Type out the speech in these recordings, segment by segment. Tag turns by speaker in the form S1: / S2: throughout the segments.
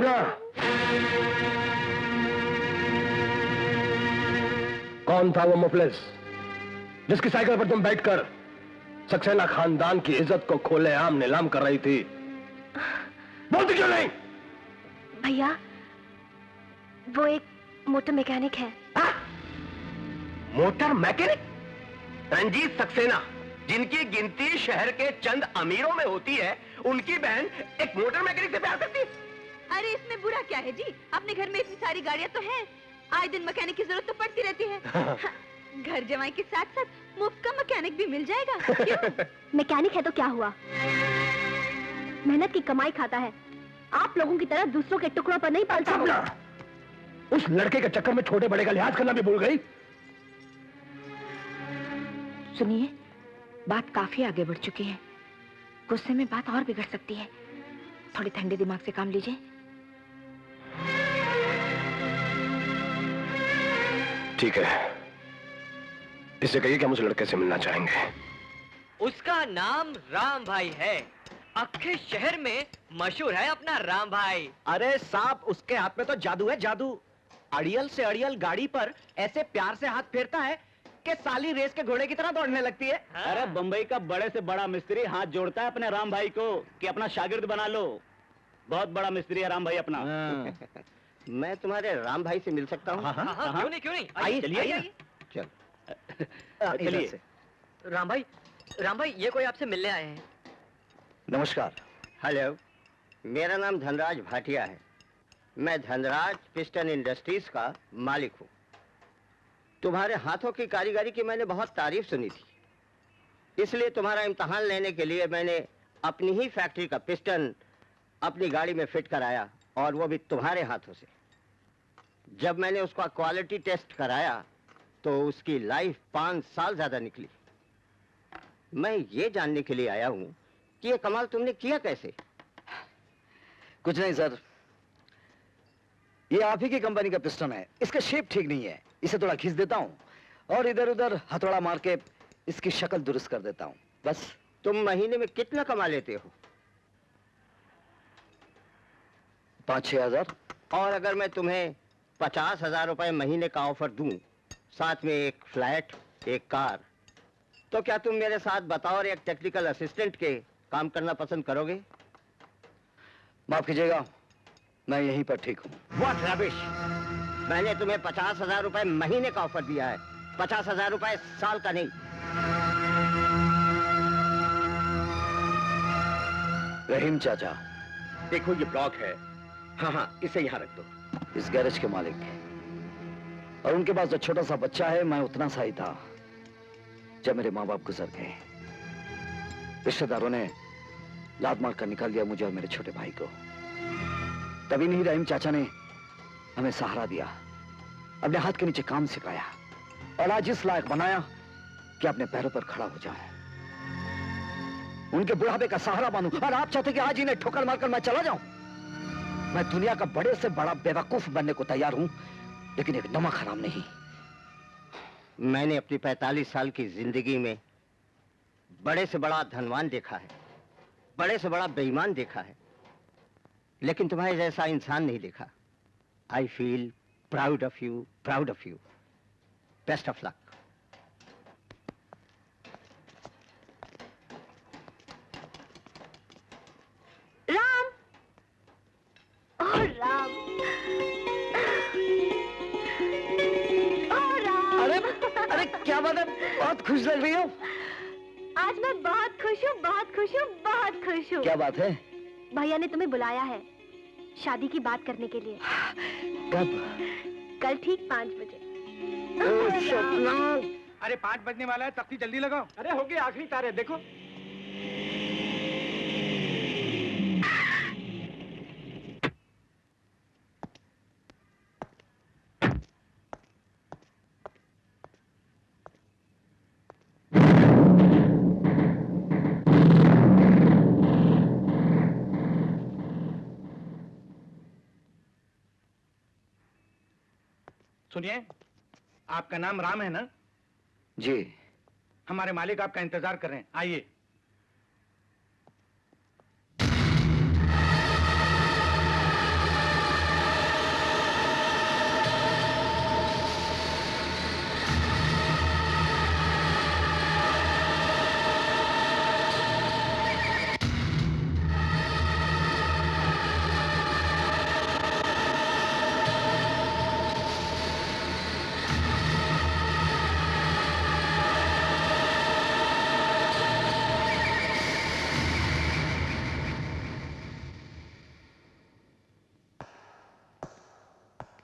S1: रुकना। कौन था वो मुफलिस जिसकी साइकिल पर तुम बैठकर सक्सेना खानदान की इज्जत को खुलेआम नीलाम कर रही थी? बोलती क्यों नहीं?
S2: भैया, वो एक मोटर मैकेनिक है।
S3: Motor mechanic? रंजीत सक्सेना, जिनकी गिनती शहर के चंद अमीरों में होती है, उनकी बहन एक मोटर मैकेनिक से प्यार करती है?
S4: अरे इसमें बुरा क्या है जी? अपने घर में इतनी सारी गाड़ियां तो हैं, आए दिन मैकेनिक की जरूरत तो पड़ती रहती है। घर जमाई के साथ साथ मुफ्त का मैकेनिक भी मिल जाएगा। क्यों?
S2: मैकेनिक है तो क्या हुआ? मेहनत की कमाई खाता है, आप लोगों की तरह दूसरों के टुकड़ों पर नहीं पालता।
S1: उस लड़के के चक्कर में छोटे बड़े का लिहाज करना भी भूल गई।
S4: सुनिए, बात काफी आगे बढ़ चुकी है, गुस्से में बात और बिगड़ सकती है, थोड़े ठंडे दिमाग से काम लीजिए।
S1: ठीक है, इससे कहिए कि हम उस लड़के से मिलना चाहेंगे।
S5: उसका नाम राम भाई है, अक्खे शहर में मशहूर है अपना राम भाई।
S3: अरे साहब, उसके हाथ में तो जादू है, जादू। अड़ियल से अड़ियल गाड़ी पर ऐसे प्यार से हाथ फेरता है कि साली रेस के घोड़े की तरह दौड़ने लगती है।
S5: हाँ?
S3: अरे बंबई का बड़े से बड़ा मिस्त्री हाथ जोड़ता है अपने राम भाई को कि अपना शागिर्द बना लो। बहुत बड़ा मिस्त्री है राम भाई अपना। मैं तुम्हारे राम भाई से मिल सकता हूँ?
S5: क्यों नहीं, क्यों नहीं,
S3: आइए,
S5: चलिए।
S3: चलिए।
S5: राम भाई ये कोई आपसे मिलने आए हैं।
S3: नमस्कार। हेलो, मेरा नाम धनराज भाटिया है। मैं धनराज पिस्टन इंडस्ट्रीज का मालिक हूँ। तुम्हारे हाथों की कारीगरी की मैंने बहुत तारीफ सुनी थी, इसलिए तुम्हारा इम्तहान लेने के लिए मैंने अपनी ही फैक्ट्री का पिस्टन अपनी गाड़ी में फिट कराया, और वो भी तुम्हारे हाथों से। जब मैंने उसका क्वालिटी टेस्ट कराया तो उसकी लाइफ 5 साल ज्यादा निकली। मैं ये जानने के लिए आया हूँ कि ये कमाल तुमने किया कैसे?
S6: कुछ नहीं सर, ये आप ही की कंपनी का पिस्टन है, इसका शेप ठीक नहीं है, इसे थोड़ा खींच देता हूँ और इधर उधर हथौड़ा मार के इसकी शक्ल दुरुस्त कर देता हूँ, बस।
S3: तुम महीने में कितना कमा लेते हो?
S6: 5-6 हजार।
S3: और अगर मैं तुम्हें 50,000 रुपए महीने का ऑफर दूं, साथ में एक फ्लैट, एक कार, तो क्या तुम मेरे साथ बतौर एक टेक्निकल असिस्टेंट के काम करना पसंद करोगे?
S6: माफ कीजिएगा, मैं यहीं पर ठीक हूँ।
S3: What rubbish! मैंने तुम्हें 50,000 रुपए महीने का ऑफर दिया है, 50,000 रुपए साल का नहीं।
S6: रहीम चाचा,
S3: देखो ये ब्लॉक है। हाँ, इसे यहाँ रख दो।
S6: इस गैरेज के मालिक, और उनके पास जो छोटा सा बच्चा है, मैं उतना सा ही था जब मेरे माँ बाप गुजर गए। रिश्तेदारों ने लात मार कर निकाल दिया मुझे और मेरे छोटे भाई को। तभी नहीं रहीम चाचा ने हमें सहारा दिया, अपने हाथ के नीचे काम सिखाया और आज इस लायक बनाया कि अपने पैरों पर खड़ा हो जाऊं, उनके बुढ़ापे का सहारा बनूं। और आप चाहते कि आज इन्हें ठोकर मारकर मैं चला जाऊं? मैं दुनिया का बड़े से बड़ा बेवकूफ बनने को तैयार हूं, लेकिन एक नमक हराम नहीं।
S3: मैंने अपनी 45 साल की जिंदगी में बड़े से बड़ा धनवान देखा है, बड़े से बड़ा बेईमान देखा है, लेकिन तुम्हारे जैसा इंसान नहीं देखा। I feel proud of you, proud of you. Best of luck.
S2: Ram, ओ राम, ओ राम।
S6: अरे क्या बात है, बहुत खुश लग रही हो।
S2: आज मैं बहुत खुश हूँ, बहुत खुश हूँ, बहुत खुश हूँ।
S6: क्या बात है?
S2: भैया ने तुम्हें बुलाया है शादी की बात करने के लिए।
S6: कब?
S2: कल ठीक 5 बजे।
S6: सपना।
S7: अरे 5 बजने वाला है, तख्ती जल्दी लगाओ।
S3: अरे हो गए आखिरी तारे, देखो।
S7: सुनिए, आपका नाम राम है ना?
S6: जी।
S7: हमारे मालिक आपका इंतजार कर रहे हैं, आइए।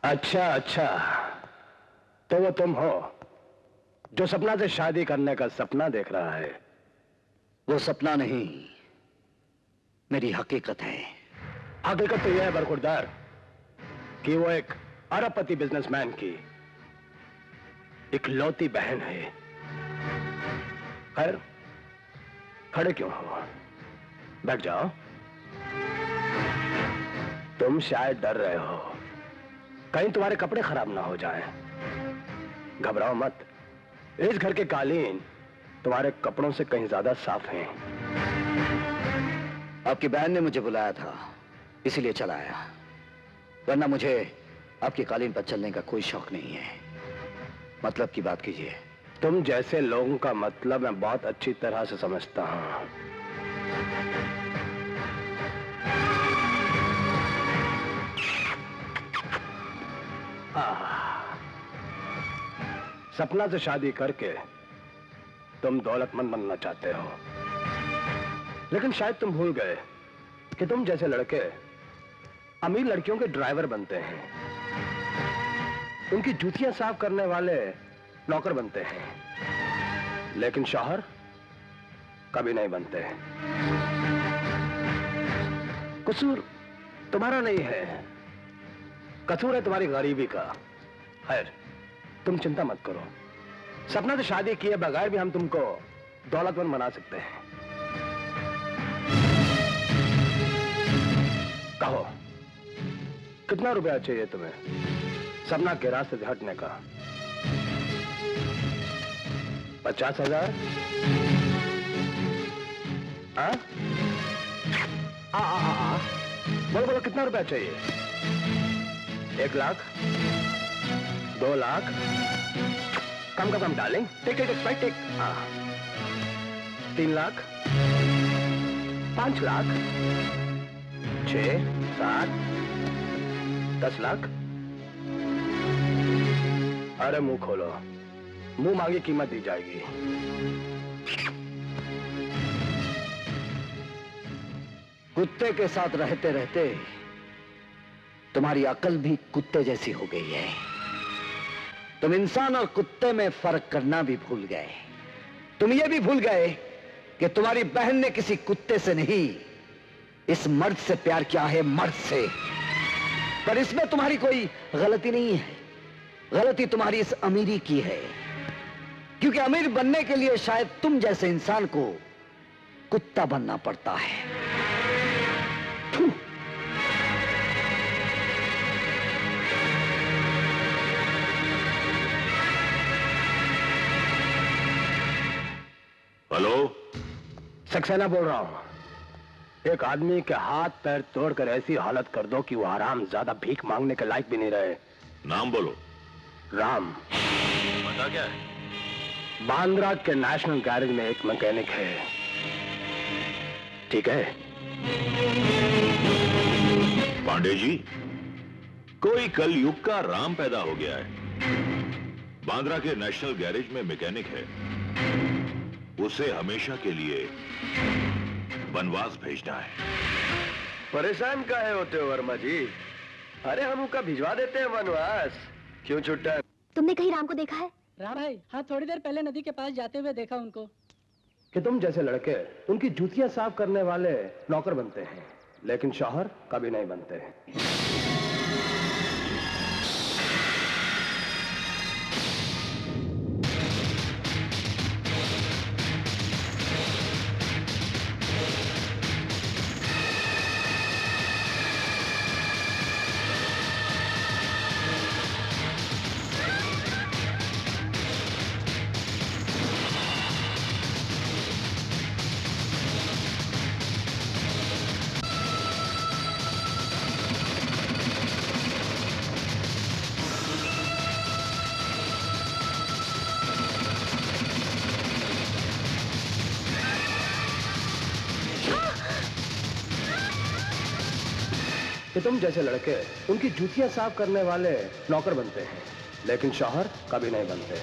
S1: अच्छा अच्छा, तो वो तुम हो जो सपना से शादी करने का सपना देख रहा है।
S6: वो सपना नहीं, मेरी हकीकत है।
S1: हकीकत तो यह है बरखुरदार कि वो एक अरबपति बिजनेसमैन की इकलौती बहन है। खैर, खड़े क्यों हो, बैठ जाओ। तुम शायद डर रहे हो कहीं तुम्हारे कपड़े खराब ना हो जाएं। घबराओ मत, इस घर के कालीन तुम्हारे कपड़ों से कहीं ज्यादा साफ हैं।
S6: आपकी बहन ने मुझे बुलाया था, इसीलिए चला आया, वरना मुझे आपके कालीन पर चलने का कोई शौक नहीं है। मतलब की बात कीजिए।
S1: तुम जैसे लोगों का मतलब मैं बहुत अच्छी तरह से समझता हूं। सपना से शादी करके तुम दौलतमंद बनना चाहते हो, लेकिन शायद तुम भूल गए कि तुम जैसे लड़के अमीर लड़कियों के ड्राइवर बनते हैं, उनकी जूतियां साफ करने वाले नौकर बनते हैं, लेकिन शौहर कभी नहीं बनते। कसूर तुम्हारा नहीं है, कसूर है तुम्हारी गरीबी का। खैर, तुम चिंता मत करो, सपना से शादी किए बगैर भी हम तुमको दौलतमंद बना सकते हैं। कहो, कितना रुपया चाहिए तुम्हें सपना के रास्ते से हटने का? 50,000? बोलो बोलो, कितना रुपया चाहिए? 1 लाख? 2 लाख? कम कम darling, take it, expect take. 3 lakh? 5 lakh? 6, 7, 10 lakh? अरे मुंह खोलो, मुंह मांगी कीमत दी जाएगी।
S6: कुत्ते के साथ रहते रहते तुम्हारी अकल भी कुत्ते जैसी हो गई है। तुम इंसान और कुत्ते में फर्क करना भी भूल गए। तुम ये भी भूल गए कि तुम्हारी बहन ने किसी कुत्ते से नहीं, इस मर्द से प्यार किया है, मर्द से। पर इसमें तुम्हारी कोई गलती नहीं है, गलती तुम्हारी इस अमीरी की है, क्योंकि अमीर बनने के लिए शायद तुम जैसे इंसान को कुत्ता बनना पड़ता है।
S8: हेलो,
S1: सक्सेना बोल रहा हूं। एक आदमी के हाथ पैर तोड़कर ऐसी हालत कर दो कि वो आराम ज्यादा भीख मांगने के लायक भी नहीं रहे।
S8: नाम बोलो।
S1: राम।
S8: पता क्या है?
S1: बांद्रा के नेशनल गैरेज में एक मैकेनिक है, ठीक है?
S8: पांडे जी, कोई कलयुग का राम पैदा हो गया है। बांद्रा के नेशनल गैरेज में मैकेनिक है, उसे हमेशा के लिए वनवास भेजना है।
S1: परेशान काहे होते हो वर्मा जी? अरे हम उनका भिजवा देते हैं वनवास। क्यों छुट्टा?
S2: तुमने कहीं राम को देखा है?
S9: राम भाई, हाँ, थोड़ी देर पहले नदी के पास जाते हुए देखा उनको।
S1: कि तुम जैसे लड़के उनकी जूतियां साफ करने वाले नौकर बनते हैं, लेकिन शौहर कभी नहीं बनते। कि तुम जैसे लड़के उनकी जूतियां साफ करने वाले नौकर बनते हैं, लेकिन शौहर कभी नहीं बनते।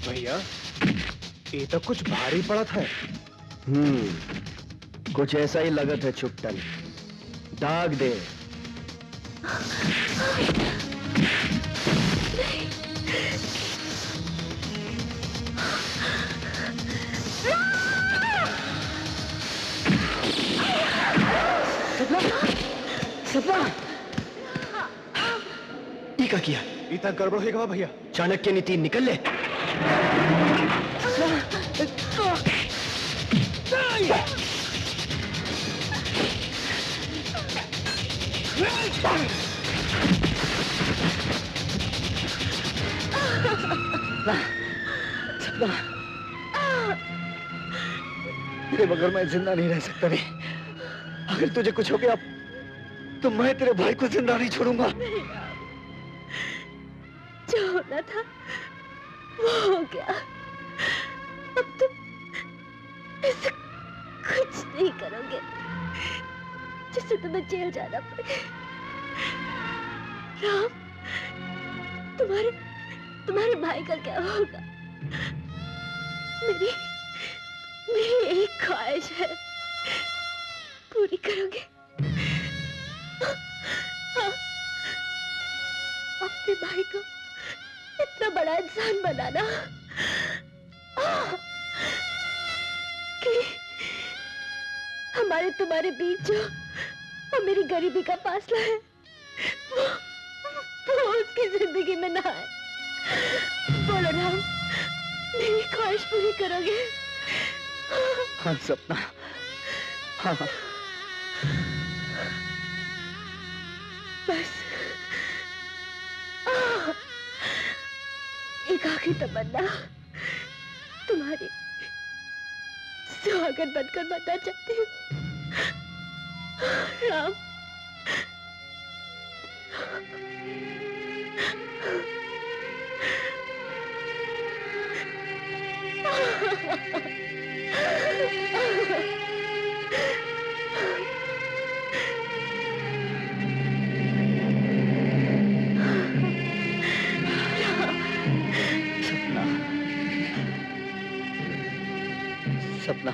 S1: भैया ये तो कुछ भारी पड़ा था।
S6: कुछ ऐसा ही लगत है चुपटन। दाग दे।
S1: सपना
S6: टीका किया।
S1: इतना गड़बड़ होगा भैया।
S6: चाणक्य नीति निकल ले। सपना तेरे बगैर मैं जिंदा नहीं रह सकता रे। अगर तुझे कुछ हो गया तो मैं तेरे भाई को जिंदा नहीं छोड़ूंगा।
S2: जो होना था वो हो गया। अब तुम ऐसा कुछ नहीं करोगे जिससे तुम्हें जेल जाना पड़े। राम, तुम्हारे भाई का क्या होगा? मेरी एक ख्वाहिश है, पूरी करोगे? हाँ, अपने भाई को इतना बड़ा इंसान बनाना कि हमारे तुम्हारे बीच जो मेरी गरीबी का फासला है वो उसकी जिंदगी में ना आए। बोलो राम, मेरी ख्वाहिश पूरी करोगे?
S6: हाँ सपना, हाँ।
S2: बस एक आखिरी तमन्ना तुम्हारी सुहागन बनकर मरना चाहती हूँ। राम,
S6: सपना,